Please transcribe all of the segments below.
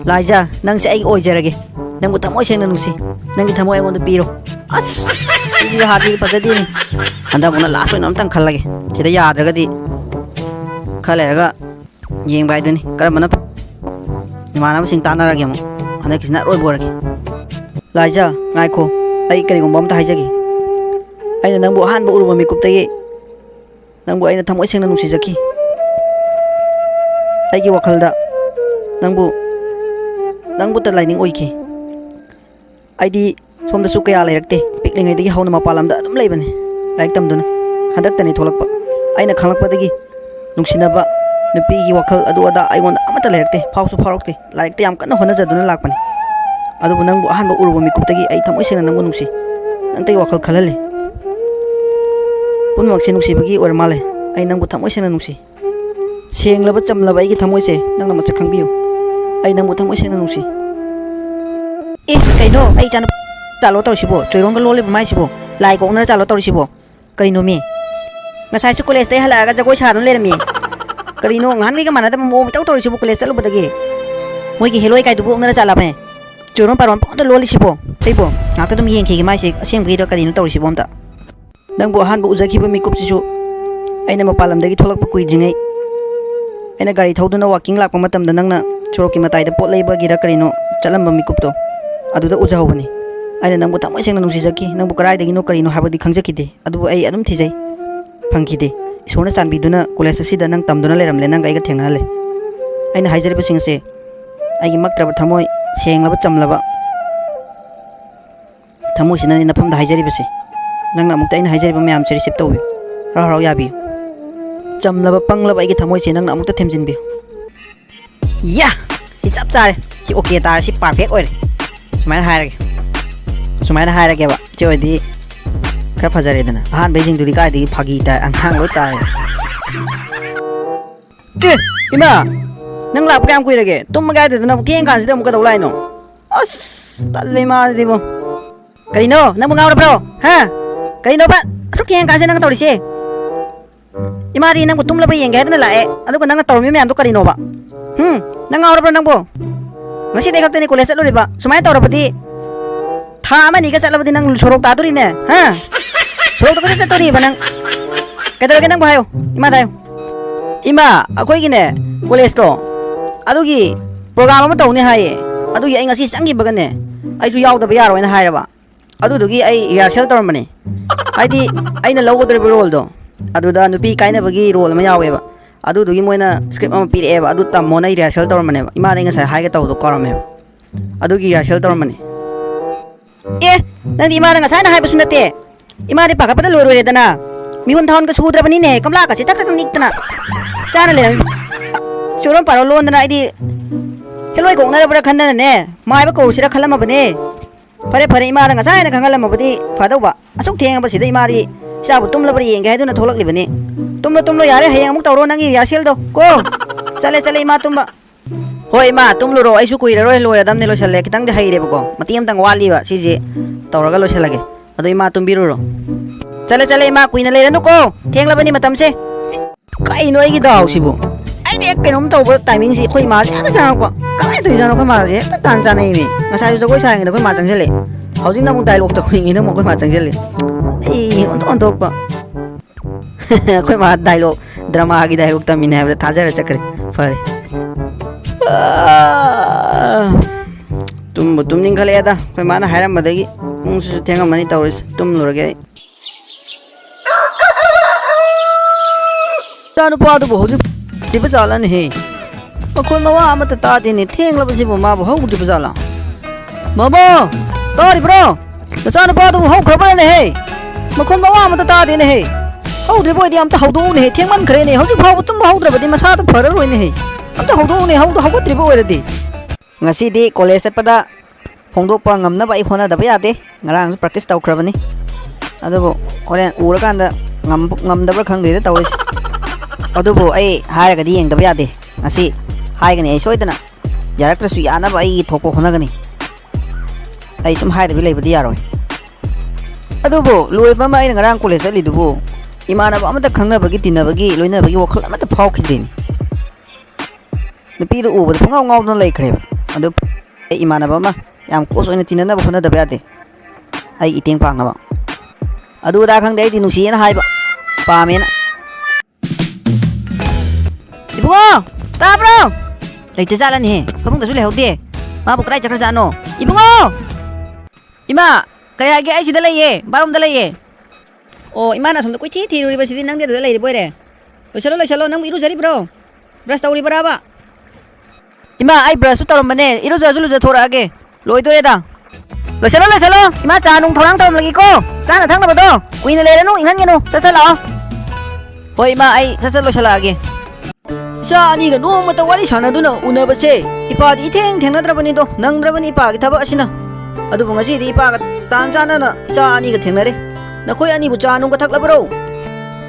Laija, nang se ai oijarage. Nang butamo seng nanusi. Nang gi thamo ai piro. As. Ini hati pasadi ni. Anda puna last one amtang khalage. Kita yadraga di. Khalaga yeng bai duni. Karamana Imana sing tanarage mo. Anda kisna roi borage. Laija, ngai ko. Ai kari gom bam ta haijagi. Ai nang bu han bu uru mi kup tai. Nang bu ai na thamo seng nanusi jaki. Ai gi wakhalda. Nang bu ta lining oiki. Ai di somda su kaya lairakte. Piklingai dagi hauna mapalamda adum leibani. Laik tamduna. Hadak tani tholakpa. Aina khalakpa dagi nungsinaba nupi gi wakhal adu ada aigon amata lairakte. Phausu pharokte. Lairakte yam kanna hona jaduna lakpani. Adu nang bu ahan bu uruba mikup dagi ai thamoi sena nang nungsi. Nang tai wakhal khalale. Punmak se nungsi bagi or male. Ai nang bu thamoi sena nungsi. Senglaba chamlaba ai gi thamoi se nang na macha khangbiu. Ai nang bu thamoi sena nungsi. Kaino ai chana chalo tawsibo choirong ga lole mai sibo lai ko na chalo tawsibo kaino mi ngasai su college dai hala ga jagoi sa don le mi kaino ngan ga mana da mo taw tawsibo college salu badagi moi gi heloi kai du bu na chala me choirong paron pa to lole sibo teibo ngakta dum yeng ki mai se asem gi do kaino tawsibo amta nang bu han bu uzaki ba mi kup si su aina ma palam dagi tholak pa kui jingai aina gari thoduna walking lak pa matam da nangna choroki matai da pot leiba gi ra kaino chalam ba mi kup to aduda ujahobani aina nangbu thamoi sengna nungsijaki nangbu karai dagi no karino habadi khangjaki adu ai adum thijai phangkide isona chanbiduna college asida nang tamduna leramle nang aiga thengnale aina haijari basing se aigi maktraba thamoi senglaba chamlaba thamoi sinani nafamda haijari base nangna amukta aina haijari ba mayam che receive tawbi rau yabi chamlaba panglaba aigi thamoi se nangna amukta themjinbi ya si chap chare ki okay tar si perfect oire Sumaina hairage ba chodi kara phajare dana han beijing duri kai di phagi ta anghang loi ta ke ima nang la program kui rage tum ga de na theng kan sida muka dolai no as talle ma di bo kaino nang ngau bro ha kaino ba su theng kan se nang tori se ima di nang tum la ba yeng ga dana la e adu ko nang tor mi me am to karino ba nang ngau bro nang bo ngasi de khakte ni college lo riba sumai torapati thama ni ga chalabadi nang sorok ta duri ne ha sorok ta ga tori banang kedar nang bhayo ima dayo ima akoi gi ne college to adugi program ma tawni haye adugi ai ngasi sangi bagane ai su yaw da ba yaro ina hairaba adugi ai rehearsal tormani aidi aina logodre role do aduda nupi kaina bagi role ma yawe ba adugi moina script ama pire ba adu tam mona rehearsal tormane ima ne ngasa haige taw do korame adugi rehearsal tormani nang di ima nga sana hai basunate ima di pakapada loro re dana mihun thaun ka sudra bani ne kamla ka sitak tak niktana sana le chorom paro lon dana idi heloi gong na bra khandana ne mai ba ko sira khalama bane pare ima nga sana khangalama badi phadauba asuk theng ba sida ima ri sabu tumla bari yeng ga heduna tholak libani tumlo yare hayang amuk tawro nangi rehearsal do ko sale ima tumba hoi ma tumlu ro aisu kuira roi loya damne lo sale kitang de haire bako matiam tang wali ba siji tawraga lo salage adu ima tumbiru ro sale ima kuina le ranu ko thengla bani matam se kai noi gi daw sibu ai de kenom tawba timing si khoi ma sa sa ko kai tu jana ko ma je tan cha nei mi ngasa ju jagoi sa ngi da khoi ma chang jele haujing na mu dialogue to ngi na mo khoi ma chang jele ei on to ba khoi ma dialogue drama gi dialogue ta min ha thaja ra chakre fare tum ning khale da khoi mana hairam badagi mung su thenga mani tawris tum lurage tanu padu bo hoji diba sala ne he akhon mawa amata ta de ne thengla basi bo ma bo hau diba sala mama tari bro tanu padu hau khaba ne he makhon mawa amata ta de ne he hau de boy di am ta hau do ne theng man khare ne hoji phau tum hau dra badi masa to phara roi ne he amta hau do ne hau do hau tri bo ore di ngasi di college pada phongdokpa ngamna ba I hona da ba yade ngarang practice taw khrabani adubo horen urakan da ngam da ba khang de taw is adubo ai haira ga di yeng da ba yade ngasi hai ga ne ai soidana yarak tra su yana ba ai thokko khona ga ni ai sum hai da bi lei ba di yaroi adubo loi ba mai ngarang college ali dubo imana ba amata khangna ba gi tinna ba gi loina ba gi wakhal amata phau khidrin nupi do uba phangau ngau don lai khreba adu imanaba ma yam close oina tinana ba khona da ba de ai iteng pang na ba adu da khang dei di nusi na hai ba pa me na ibungo tabro leite jalan he pamung da su le hokde ma bu krai chakra jano ibungo ima kaya ge ai sida laiye barum da laiye o ima na som da koi thi thi ri ba sidi nang de da lai ri boy re lo chalo nang iru jari bro brush tauri baraba ima ai brush su tarum bane iru ja lu ja thora age loi to re da lo chalo ima cha nung thorang tarum lagi ko sa na thang na ba do kuina le nu inhan ge nu sa sa la hoi ima ai sa lo chala age sa ani ga no ma ta wari sana du na una ba se ipa di theng theng na dra bani do nang dra bani pa gi thaba asina adu bunga si di pa ga tan cha na sa ani ga theng na re na khoi ani bu cha nung ga thak la bro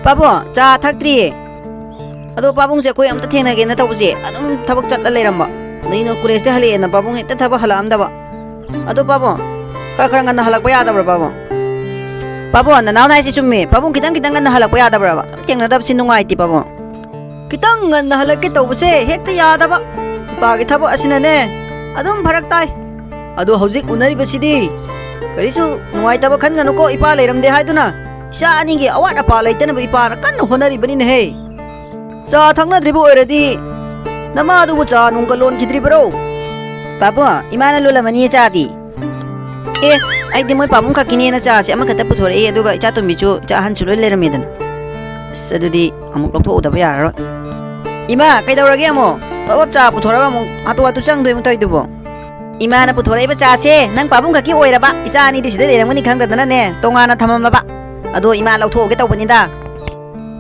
papo cha thak tri ado pabung se koi amta thena ge na taw je adum thabak chat la leram ba nei no college de hale na pabung heta thaba hala am da ba ado papo ka khara ngan halak pa ya da ba papo na naw nai si chumme pabung kitang ngan halak pa ya da ba teng na dab sin nungai ti papo kitang ngan halak ke taw se hekta ya da ba pa ge thaba asina ne adum pharak tai ado hojik unari ba sidi karisu nungai ta ba khan nganu ko ipa leram de hai duna sha ani ge awat apa leitana ba ipa kan honari bani ne he cha thangna dribu oradi nama du cha nung kalon kidri bro papu imana lula mani cha di ai di moi pamung khakini na cha se ama khata puthore e aduga cha tumbi chu cha han chu le ramidan sadudi amuk lok tho da ba yar ima kai dawrage amo ba cha puthora amuk atu chang doi mu tai dubo imana puthore ba cha se nang pamung khaki oira ba icha ni di sida le ramani khang da na ne tongana thamam ba ado ima lok tho ge taw bani da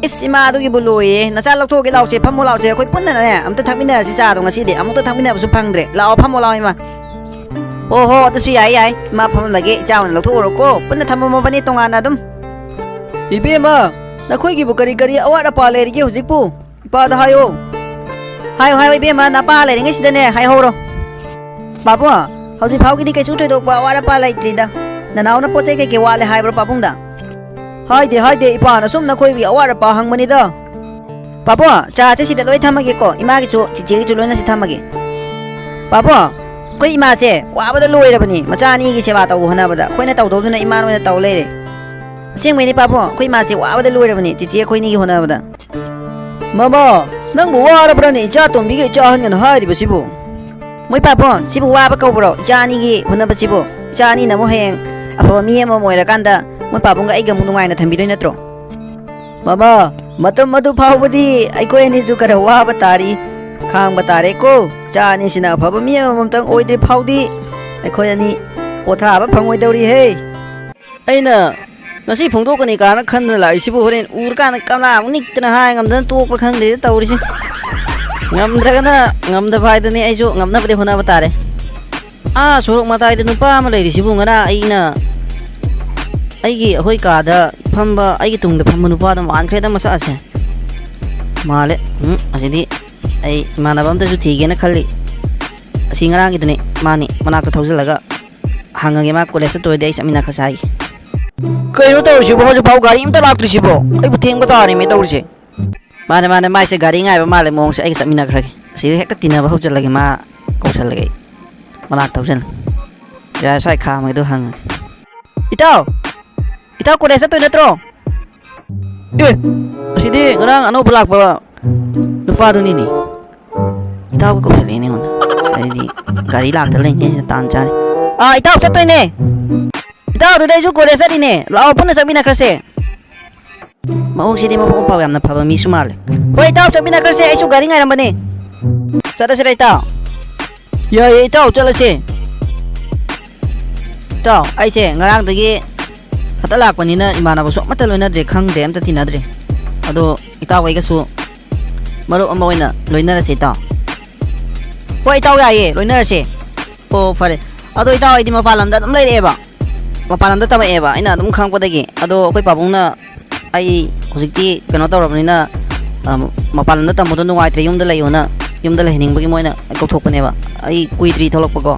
is ima du gi buloye na cha lok tho ge law che phamo law che khoi pun na ne amta thakmina si cha do ngasi de amuk ta thakmina bu su phangdre law phamo law ima ho tu su yai ma pham lage cha lok tho ro ko pun na thamo ma bani tonga na dum ibe ma na khoi gi bu kari awat apa le ri ge hujik pu pa da hayo ibe ma na pa le ri ngai si da ne hai ho ro babu hauji phau gi di kai su thoi dok pa awat apa lai tri da na naw na po che ke wa le hai bro papung da hai de ipa na sum na khoi wi awara pa hang mani da papa cha che si da loi thamage ko ima gi chu chi chi chu loi na si thamage papa koi ima se wa ba da loi ra bani macha ni gi seba taw hana ba da khoi na taw do na ima no na taw le re sing me ni papa koi ima se wa ba da loi ra bani chi chi khoi ni gi hona ba da mama nang bu wa ra bra ni cha tom bi gi cha han na hai ri ba si bu moi papa si bu wa ba ko bro cha ni gi hona ba si bu cha ni na mo heng apa mi mo mo ra kan da moi pabung ga ai ga mu nungai na thambi doi natro mama matam madu phawbadi ai ko ni ju kara wa ba tari khang ba tare ko cha ni sina phaba mi mam tang oi de phawdi ai ko ani potha ba phangoi dori he aina ngasi phongdo ko ni ka na khan la isi bu horen ur ka na kamla nik tna hai ngam dan tu ko khang de tawri si ngam dra na ngam da phai de ni ai ju ngam na ba de hona ba tare a sorok matai de nu pa ma le ri si bu ngara aina aigi hoi ka da phamba aigi tung da phamba nupa da man khre da masa ase male asidi ai mana bam da ju thige na khali asi ngarang gi dne mani manak ta thauja laga hangange ma college to dei samina kha sai kai ro to ju bo ju pau gari im ta lak tri si bo ai bu theng ba ta ni me to ri mane mai se gari ngai ba male mong se ai samina khra gi asi hek ta tina ba hauja lagi ma ko sal lagi manak thauja ya sai kha mai do hang Ita ko desa to natro sidi ngarang ano balak ba lufa do ni ita ko sali ni on sai di gari lak ta leng ni tan cha ita ko to ne ita do dai ju ko desa di ne lao pun sa mina krase mau sidi mo ko pa yam na pa mi sumal ho ita ko mina krase ai su gari ngai ram bane sada sira ita ya ita ko chala che ita ai che ngarang dagi khata lak pani na imana ba so mata loina dre khang de amta tina dre ado ita wai ga su maru amma waina loina ra se ta hoi ita ya ye loina ra se o fare ado ita wai di ma palam da dum lai re ba ma palam da ta ba e ba ina dum khang pa dagi ado koi pabung na ai hojikti kano ta ra bani na ma palam da ta mo do ngai tre yum da lai ona yum da lai ning ba gi moina ko thok pa ne ba ai kui tri tholok pa ko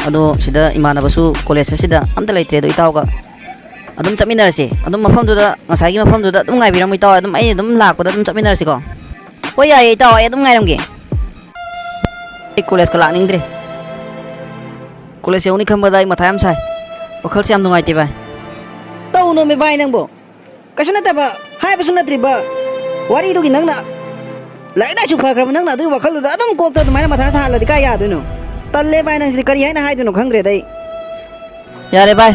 ado sida imana ba su college sida amta lai tre do ita ga adum chaminarasi adum mafam du da ngasai gi mafam du da dum ngai biram itaw adum ai adum lak pa da dum chaminarasi ko hoi ai itaw ai adum ngai ram ge ꯑꯩ ꯀꯣꯂꯦꯖꯀ ꯂꯥꯛꯅꯤꯡꯗ꯭ꯔꯦ college ꯌꯧꯅꯤ ꯈꯟꯕꯗ ꯑꯩ ꯃꯊꯥ ꯌꯥꯝ ꯁꯥꯏ ꯋꯥꯈꯜꯁꯦ ꯌꯥꯝ ꯅꯨꯡꯉꯥꯏꯇꯦ ꯚꯥꯏ ꯇꯧꯅꯣꯃꯦ ꯚꯥꯏ ꯅꯪꯕꯨ ꯀꯩꯁꯨ ꯅꯠꯇꯕ ꯍꯥꯏꯕꯁꯨ ꯅꯠꯇ꯭ꯔꯤꯕ ꯋꯥꯔꯤꯗꯨꯒꯤ ꯅꯪꯅ ꯂꯥꯏꯔꯤꯛ ꯂꯥꯏꯁꯨ ꯐꯈ꯭ꯔꯕ ꯅꯪꯅ ꯑꯗꯨꯒꯤ ꯋꯥꯈꯜꯗꯨꯗ ꯑꯗꯨꯝ ꯀꯣꯛꯇ ꯑꯗꯨꯃꯥꯏꯅ ꯃꯊꯥ ꯁꯥꯍꯜꯂꯗꯤ ꯀꯥꯏ ꯌꯥꯗꯣꯏꯅꯣ ꯇꯜꯂꯦ ꯚꯥꯏ ꯅꯪꯁꯤꯗꯤ ꯀꯔꯤ ꯍꯥꯏꯅ ꯍꯥꯏꯗꯣꯏꯅꯣ ꯈꯪꯗ꯭ꯔꯦꯗ ꯑꯩ ꯌꯥꯔꯦ ꯚꯥꯏ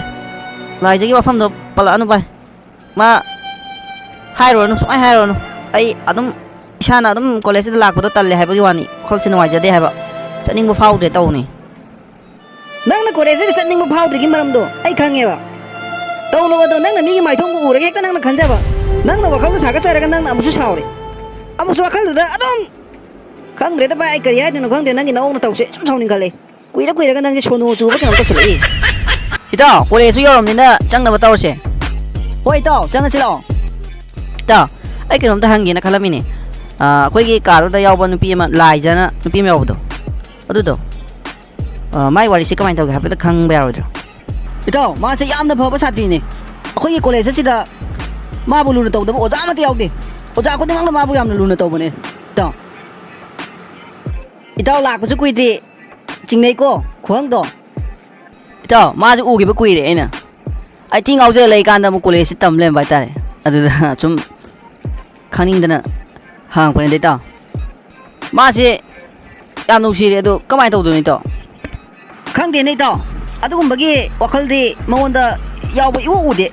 ꯂꯥꯏꯖꯒꯤ ꯋꯥꯐꯝꯗꯣ ꯄꯜꯂꯛꯑꯅꯨ ꯚꯥꯏ ꯃꯥ ꯍꯥꯏꯔꯨꯔꯅꯨ ꯁꯨꯡꯍꯥꯏ ꯍꯥꯏꯔꯨꯔꯅꯨ ꯑꯩ ꯑꯗꯨꯝ ꯏꯁꯥꯅ ꯑꯗꯨꯝ ꯀꯣꯂꯦꯖꯁꯤꯗ ꯂꯥꯛꯄꯗꯣ ꯇꯜꯂꯦ ꯍꯥꯏꯕꯒꯤ ꯋꯥꯅꯤ ꯋꯥꯈꯜꯁꯦ ꯅꯨꯡꯉꯥꯏꯖꯗꯦ ꯍꯥꯏꯕ ꯆꯠꯅꯤꯡꯕ ꯐꯥꯎꯗ꯭ꯔꯦ ꯇꯧꯅꯤ ꯅꯪꯅ ꯀꯣꯂꯦꯖꯁꯤꯗ ꯆꯠꯅꯤꯡꯕ ꯐꯥꯎꯗ꯭ꯔꯤꯒꯤ ꯃꯔꯝꯗꯣ ꯑꯩ ꯈꯪꯉꯦꯕ ꯇꯧꯅꯕꯗꯣ ꯅꯪꯅ ꯃꯤꯒꯤ ꯃꯥꯏꯊꯣꯡꯕꯨ ꯎꯔꯒ ꯍꯦꯛꯇ ꯅꯪꯅ ꯈꯟꯖꯕ ꯅꯪꯅ ꯋꯥꯈꯜꯗꯣ ꯁꯥꯒꯠꯆꯔꯒ ꯅꯪꯅ ꯑꯃꯨꯛꯁꯨ ꯁꯥꯎꯔꯦ ꯑꯃꯨꯛꯁꯨ ꯋꯥꯈꯜꯗꯨꯗ ꯑꯗꯨꯝ ꯈꯪꯗ꯭ꯔꯦꯗ ꯚꯥꯏ ꯑꯩ ꯀꯔꯤ ꯍꯥꯏꯗꯣꯏꯅꯣ ꯈꯪꯗꯦ ꯅꯪꯒꯤ ꯅꯑꯣꯡ ꯇꯧꯁꯦ ꯁꯨꯝ ꯁꯥꯎꯅꯤꯡꯈꯠꯂꯦ ꯀꯨꯏꯔꯒ ꯅꯪꯁꯦ ꯁꯣꯅꯣ ꯆꯨꯕ ꯀꯩꯅꯣ ꯇꯧꯁꯤꯜꯂꯛꯏ ꯏꯇꯥꯎ ꯀꯣꯂꯦꯖꯁꯨ ꯌꯧꯔꯝꯅꯤꯅ ꯆꯪꯅꯕ ꯇꯧꯔꯁꯦ ꯍꯣꯏ ꯏꯇꯥꯎ ꯆꯪꯉꯁꯤ ꯂꯥꯛꯑꯣ ꯏꯇꯥꯎ ꯑꯩ ꯀꯩꯅꯣꯝꯇ ꯍꯪꯒꯦꯅ ꯈꯜꯂꯝꯃꯤꯅꯦ ꯑꯩꯈꯣꯏꯒꯤ ꯀꯥꯗꯨꯗ ꯌꯥꯎꯕ ꯅꯨꯄꯤ ꯑꯃ ꯂꯥꯏꯖꯅ ꯅꯨꯄꯤ ꯑꯃ ꯌꯥꯎꯕꯗꯣ ꯑꯗꯨꯗꯣ ꯃꯥꯏ ꯋꯥꯔꯤꯁꯦ ꯀꯃꯥꯏꯅ ꯇꯧꯒꯦ ꯍꯥꯏꯐꯦꯠꯇ ꯈꯪꯕ ꯌꯥꯔꯣꯏꯗ꯭ꯔꯣ ꯏꯇꯥꯎ ꯃꯥꯁꯦ ꯌꯥꯝꯅ ꯐꯕ ꯁꯥꯇ꯭ꯔꯤꯅꯦ ꯑꯩꯈꯣꯏꯒꯤ ꯀꯣꯂꯦꯖ ꯑꯁꯤꯗ ꯃꯥꯕꯨ ꯂꯨꯅ ꯇꯧꯗꯕ ꯑꯣꯖꯥ ꯑꯃꯠꯇ ꯌꯥꯎꯗꯦ ꯑꯣꯖꯥ ꯈꯨꯗꯤꯡꯃꯛꯅ ꯃꯥꯕꯨ ꯌꯥꯝꯅ ꯂꯨꯅ ꯇꯧꯕꯅꯦ ꯏꯇꯥꯎ ꯂꯥꯛꯄꯁꯨ ꯀꯨꯏꯗ꯭ꯔꯤ ꯆꯤꯡꯅꯩꯀꯣ ꯈꯨꯍꯪꯗꯣ ꯏꯇꯥꯎ ꯃꯥꯁꯦ ꯎꯈꯤꯕ ꯀꯨꯏꯔꯦ ꯑꯩꯅ ꯑꯩ ꯊꯤ ꯉꯥꯎꯖ ꯂꯩꯀꯥꯟꯗ ꯑꯃꯨꯛ ꯀꯣꯂꯦꯖꯁꯤ ꯇꯝ ꯂꯩꯔꯝꯕ ꯍꯥꯏꯇꯥꯔꯦ ꯑꯗꯨꯗ ꯁꯨꯝ ꯈꯪꯅꯤꯡꯗꯅ ꯍꯪꯉꯛꯄꯅꯤꯗ ꯏꯇꯥꯎ ꯃꯥꯁꯦ ꯌꯥꯝ ꯅꯨꯡꯁꯤꯔꯦ ꯑꯗꯣ ꯀꯃꯥꯏꯅ ꯇꯧꯗꯣꯏꯅꯣ ꯏꯇꯥꯎ ꯈꯪꯗꯦꯅꯦ ꯏꯇꯥꯎ ꯑꯗꯨꯒꯨꯝꯕꯒꯤ ꯋꯥꯈꯜꯗꯤ ꯃꯉꯣꯟꯗ ꯌꯥꯎꯕ ꯏꯎ ꯎꯗꯦ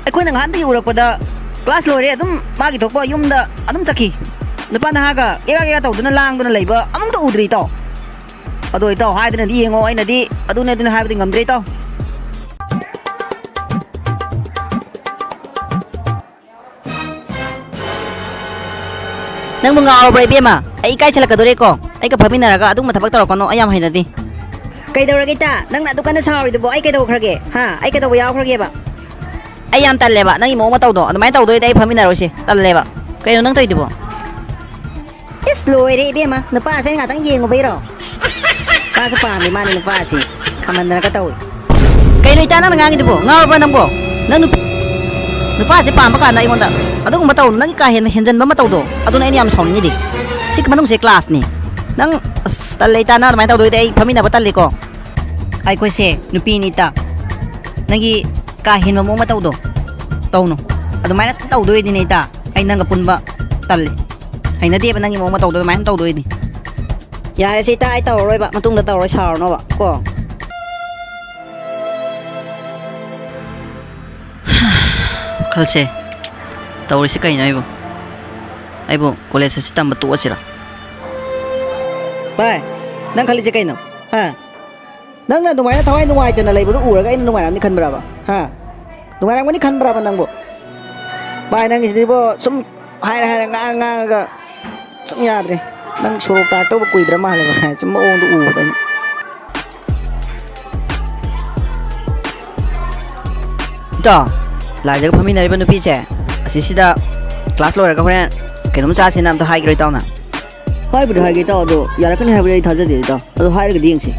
ꯑꯩꯈꯣꯏꯅ ꯉꯍꯥꯟꯗꯒꯤ ꯎꯔꯛꯄꯗ ꯀ꯭ꯂꯥꯁ ꯂꯣꯏꯔꯦ ꯑꯗꯨꯝ ꯃꯥꯒꯤ ꯊꯣꯛꯄ ꯌꯨꯝꯗ ꯑꯗꯨꯝ ꯆꯠꯈꯤ ꯅꯨꯄꯥ ꯅꯍꯥꯒ ꯑꯦꯒ ꯇꯧꯗꯨꯅ ꯂꯥꯡꯗꯨꯅ ꯂꯩꯕ ꯑꯃꯨꯛꯇ ꯎꯗ꯭ꯔꯤ ꯏꯇꯥꯎ ꯑꯗꯣ ꯏꯇꯥꯎ ꯍꯥꯏꯗꯅꯗꯤ ꯌꯦꯡꯉꯣ ꯑꯩꯅꯗꯤ ꯑꯗꯨꯅ ꯍꯥꯏꯕꯗꯤ ꯉꯝꯗ꯭ꯔꯦ ꯏꯇꯥꯎ ꯅꯪꯕꯨ ꯉꯥꯎꯔꯕ꯭ꯔꯥ ꯏꯕꯦꯝꯃ ꯑꯩ ꯏꯀꯥꯏꯁꯜꯂꯛꯀꯗꯣꯔꯦꯀꯣ ꯑꯩꯒ ꯐꯝꯃꯤꯟꯅꯔꯒ ꯑꯗꯨꯒꯨꯝꯕ ꯊꯕꯛ ꯇꯧꯔꯛꯀꯅꯣ ꯑꯩ ꯌꯥꯝ ꯍꯩꯅꯗꯦ ꯀꯩꯗꯧꯔꯒꯦ ꯏꯇꯥ ꯅꯪꯅ ꯑꯗꯨ ꯀꯟꯅ ꯁꯥꯎꯔꯤꯗꯨꯕꯣ ꯑꯩ ꯀꯩꯗꯧꯈ꯭ꯔꯒꯦ ꯑꯩ ꯀꯩꯗꯧꯕ ꯌꯥꯎꯈ꯭ꯔꯒꯦꯕ ꯑꯩ ꯌꯥꯝ ꯇꯜꯂꯦꯕ ꯅꯪꯒꯤ ꯃꯑꯣꯡ ꯃꯇꯧꯗꯣ ꯑꯗꯨꯃꯥꯏꯅ ꯇꯧꯗꯣꯏꯗꯤ ꯑꯩ ꯐꯝꯃꯤꯟꯅꯔꯣꯏꯁꯦ ꯇꯜꯂꯦꯕ ꯀꯩꯅꯣ ꯅꯪ ꯇꯧꯔꯤꯗꯨꯕꯣ ꯏꯁ ꯂꯣꯏꯔꯦ ꯏꯕꯦꯝꯃ ꯅꯨꯄꯥꯁꯦ ꯉꯥꯛꯇꯪ ꯌꯦꯡꯉꯨꯕꯩꯔꯣ ꯃꯥꯁꯨ ꯄꯥꯝꯃꯤ ꯃꯥꯅꯤ ꯅꯨꯄꯥꯁꯤ ꯈꯝꯍꯟꯗꯅꯒ ꯇꯧꯏ ꯀꯩꯅꯣ ꯏꯇꯥ ꯅꯪꯅ ꯉꯥꯡꯉꯤꯗꯨꯕꯣ ꯉꯥꯎꯔꯕ꯭ꯔꯥ ꯅꯪꯕꯣ ꯅꯪ ꯅꯨꯄꯥꯁꯦ ꯄꯥꯝꯕ ꯀꯥꯟꯗ ꯑꯩꯉꯣꯟꯗ ꯑꯗꯨꯒꯨꯝꯕ ꯇꯧꯅꯨ ꯅꯪꯒꯤ ꯀꯥ ꯍꯦꯟꯅ ꯍꯦꯟꯖꯟꯕ ꯃꯇꯧꯗꯣ ꯑꯗꯨꯅ ꯑꯩꯅ ꯌꯥꯝ ꯁꯥꯎꯅꯤꯡꯉꯤꯗꯤ ꯁꯤ ꯃꯅꯨꯡꯁꯦ ꯀ꯭ꯂꯥꯁꯅꯤ ꯅꯪ ꯑꯁ ꯇꯜꯂꯦ ꯏꯇꯥ ꯅꯪ ꯑꯗꯨꯃꯥꯏꯅ ꯇꯧꯗꯣꯏꯗꯤ ꯑꯩ ꯐꯝꯃꯤꯟꯅꯕ ꯇꯜꯂꯦꯀꯣ ꯑꯩꯈꯣꯏꯁꯦ ꯅꯨꯄꯤꯅꯤ ꯏꯇꯥ ꯅꯪꯒꯤ ꯀꯥ ꯍꯦꯟꯕ ꯃꯑꯣꯡ ꯃꯇꯧꯗꯣ ꯇꯧꯅꯨ ꯑꯗꯨꯃꯥꯏꯅ ꯇꯧꯗꯣꯏꯗꯤꯅꯦ ꯏꯇꯥ ꯑꯩ ꯅꯪꯒ ꯄꯨꯟꯕ ꯇꯜꯂꯦ ꯍꯩꯅꯗꯦꯕ ꯅꯪꯒꯤ ꯃꯑꯣꯡ ꯃꯇꯧꯗꯣ ꯑꯗꯨꯃꯥꯏꯅ ꯇꯧꯗꯣꯏꯗꯤ ꯌꯥꯔꯦꯁꯦ ꯏꯇꯥ ꯑꯩ ꯇꯧꯔꯔꯣꯏꯕ ꯃꯇꯨꯡꯗ ꯇꯧꯔꯣꯏ ꯁꯥꯎꯔꯅꯣꯕ ꯀꯣ ꯋꯥꯈꯜꯁꯦ ꯇꯧꯔꯤꯁꯤ ꯀꯩꯅꯣ ꯑꯩꯕꯨ ꯀꯣꯂꯦꯖ ꯑꯁꯤ ꯇꯝꯕ ꯇꯣꯛꯑꯁꯤꯔꯣ ꯚꯥꯏ ꯅꯪ ꯈꯜꯂꯤꯁꯦ ꯀꯩꯅꯣ ꯅꯪꯅ ꯑꯗꯨꯃꯥꯏꯅ ꯊꯋꯥꯏ ꯅꯨꯡꯉꯥꯏꯇꯅ ꯂꯩꯕꯗꯨ ꯎꯔꯒ ꯑꯩꯅ ꯅꯨꯡꯉꯥꯏꯔꯝꯅꯤ ꯈꯟꯕ꯭ꯔꯕ ꯅꯨꯡꯉꯥꯏꯔꯝꯒꯅꯤ ꯈꯟꯕ꯭ꯔꯕ ꯅꯪꯕꯨ ꯚꯥꯏ ꯅꯪꯒꯤꯁꯤꯗꯤꯕꯣ ꯁꯨꯝ ꯍꯥꯏꯔ ꯉꯥꯡꯉꯒ ꯁꯨꯝ ꯌꯥꯗ꯭ꯔꯦ ꯅꯪ ꯁꯣꯔꯣꯛ ꯇꯥꯛꯇꯧꯕ ꯀꯨꯏꯗ꯭ꯔ ꯃꯥꯜꯂꯦ ꯚꯥꯏ ꯁꯨꯝ ꯃꯑꯣꯡꯗꯣ ꯎꯕꯗ ꯑꯩꯅ ꯏꯇꯥꯎ ꯂꯥꯏꯖꯒ ꯐꯝꯃꯤꯟꯅꯔꯤꯕ ꯅꯨꯄꯤꯁꯦ ꯑꯁꯤꯁꯤꯗ ꯀ꯭ꯂꯥꯁ ꯂꯣꯏꯔꯒ ꯍꯣꯔꯦꯟ ꯀꯩꯅꯣꯝ ꯆꯥꯁꯦꯅ ꯑꯝꯇ ꯍꯥꯏꯒꯤꯔꯣ ꯏꯇꯥꯎꯅ ꯍꯥꯏꯕꯨꯗꯤ ꯍꯥꯏꯒꯦ ꯏꯇꯥꯎ ꯑꯗꯣ ꯌꯥꯔꯛꯀꯅꯤ ꯍꯥꯏꯕꯗꯤ ꯑꯩ ꯊꯥꯖꯗꯦ ꯏꯇꯥꯎ ꯑꯗꯣ ꯍꯥꯏꯔꯒꯗꯤ ꯌꯦꯡꯁꯤ